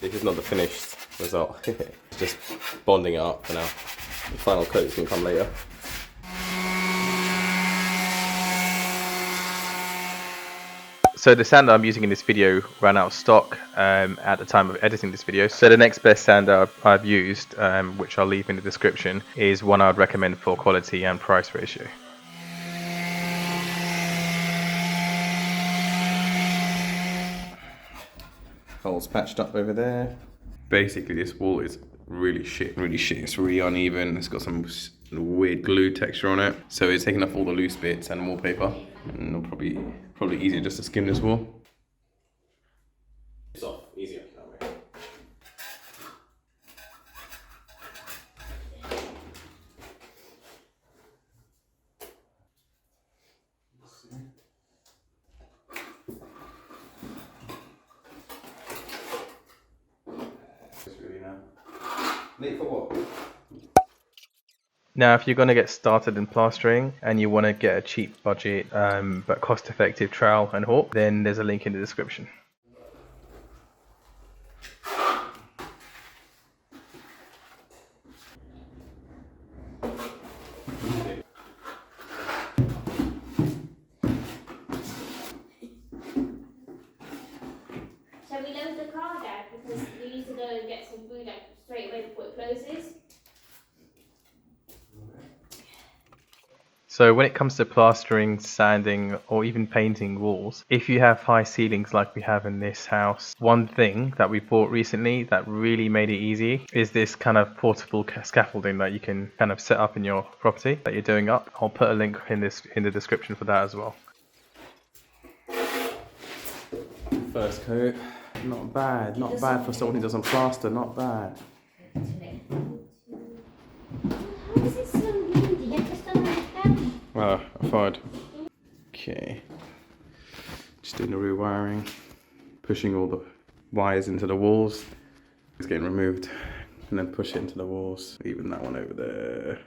This is not the finished result. It's just bonding it up for now. The final coats can come later. So the sander I'm using in this video ran out of stock at the time of editing this video. So the next best sander I've used, which I'll leave in the description, is one I'd recommend for quality and price ratio. Holes patched up over there. Basically this wall is really shit. It's really uneven. It's got some weird glue texture on it. So it's taking off all the loose bits and wallpaper. And it'll probably easier just to skim this wall. It's off, easier that way. Late for what? Now, if you're going to get started in plastering and you want to get a cheap budget but cost-effective trowel and hook, then there's a link in the description. Shall we load the car, Dad? Because we need to go and get some food like straight away before it closes. So when it comes to plastering, sanding, or even painting walls, if you have high ceilings like we have in this house, one thing that we bought recently that really made it easy is this kind of portable scaffolding that you can kind of set up in your property that you're doing up. I'll put a link in the description for that as well. First coat, not bad for someone who doesn't plaster, not bad. How is it so windy? I just don't understand. Ah, I fired. Okay. Just doing the rewiring, pushing all the wires into the walls. It's getting removed, and then push it into the walls. Even that one over there.